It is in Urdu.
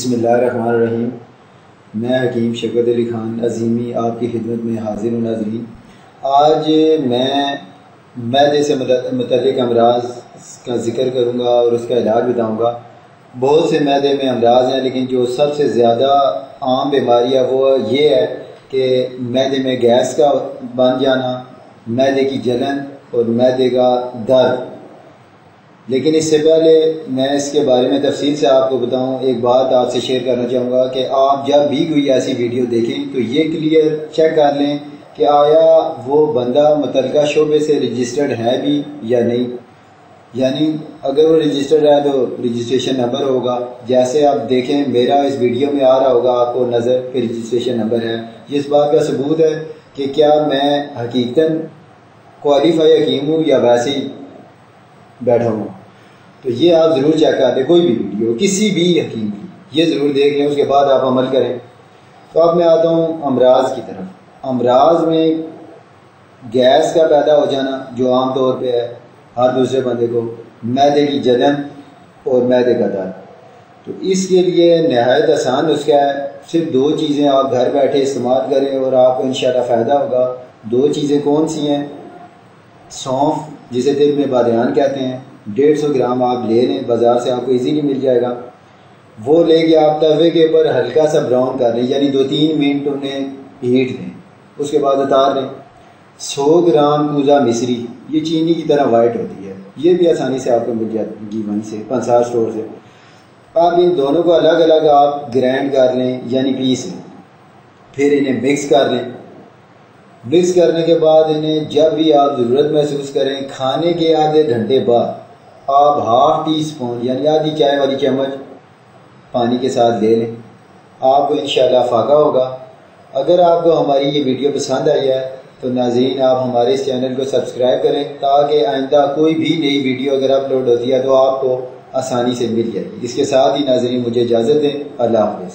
بسم اللہ الرحمن الرحیم۔ میں حکیم شوکت علی خان عظیمی آپ کی خدمت میں حاضر ہوں ناظرین۔ آج میں معدے سے متعلق امراض کا ذکر کروں گا اور اس کا علاج بتاؤں گا۔ بہت سے معدے میں امراض ہیں، لیکن جو سب سے زیادہ عام بیماری ہے وہ یہ ہے کہ معدے میں گیس کا بن جانا، معدے کی جلن اور معدے کا درد۔ لیکن اس سے پہلے میں اس کے بارے میں تفصیل سے آپ کو بتاؤں، ایک بات آپ سے شیئر کرنا چاہوں گا کہ آپ جب بھی کوئی ایسی ویڈیو دیکھیں تو یہ کلیئر چیک کر لیں کہ آیا وہ بندہ متعلقہ شعبے سے رجسٹرڈ ہے بھی یا نہیں۔ یعنی اگر وہ رجسٹرڈ ہے تو رجسٹریشن نمبر ہوگا، جیسے آپ دیکھیں میرا اس ویڈیو میں آ رہا ہوگا آپ کو نظر کہ رجسٹریشن نمبر ہے۔ یہ اس بات کا ثبوت ہے کہ کیا میں حقیقتاً کوالیفائی حکیم ہوں یا ویسے ہی بیٹھا ہوں۔ تو یہ آپ ضرور چیک کر دیں، کوئی بھی ویڈیو کسی بھی حکیم کی یہ ضرور دیکھ لیں، اس کے بعد آپ عمل کریں۔ تو اب میں آتا ہوں امراض کی طرف۔ امراض میں گیس کا پیدا ہو جانا جو عام طور پہ ہے ہر دوسرے بندے کو، معدے کی جلن اور معدے کا درد۔ تو اس کے لیے نہایت آسان نسخہ ہے، صرف دو چیزیں آپ گھر بیٹھے استعمال کریں اور آپ کو انشاءاللہ فائدہ ہوگا۔ دو چیزیں کون سی ہیں؟ سونف جسے دل میں بادیان کہتے ہیں، 150 گرام آپ لے لیں، بازار سے آپ کو ایزیلی مل جائے گا۔ وہ لے کے آپ توے کے اوپر ہلکا سا براؤن کر لیں، یعنی 2-3 منٹ انہیں ہیٹ دیں، اس کے بعد اتار لیں۔ 100 گرام کوزہ مصری، یہ چینی کی طرح وائٹ ہوتی ہے، یہ بھی آسانی سے آپ کو مل جاتی ہے وہیں سے پنسار اسٹور سے۔ آپ ان دونوں کو الگ الگ آپ گرائنڈ کر لیں، یعنی پیس لیں، پھر انہیں مکس کر لیں۔ مکس کرنے کے بعد انہیں جب بھی آپ ضرورت محسوس کریں، کھانے کے آدھے گھنٹے بعد آپ 1/2 ٹی اسپون یعنی آدھی چائے والی چمچ پانی کے ساتھ لے لیں، آپ کو انشاءاللہ فائدہ ہوگا۔ اگر آپ کو ہماری یہ ویڈیو پسند آئی ہے تو ناظرین آپ ہمارے اس چینل کو سبسکرائب کریں، تاکہ آئندہ کوئی بھی نئی ویڈیو اگر اپلوڈ ہوتی ہے تو آپ کو آسانی سے مل جائے گی۔ اس کے ساتھ ہی ناظرین مجھے اجازت دیں، اللہ حافظ۔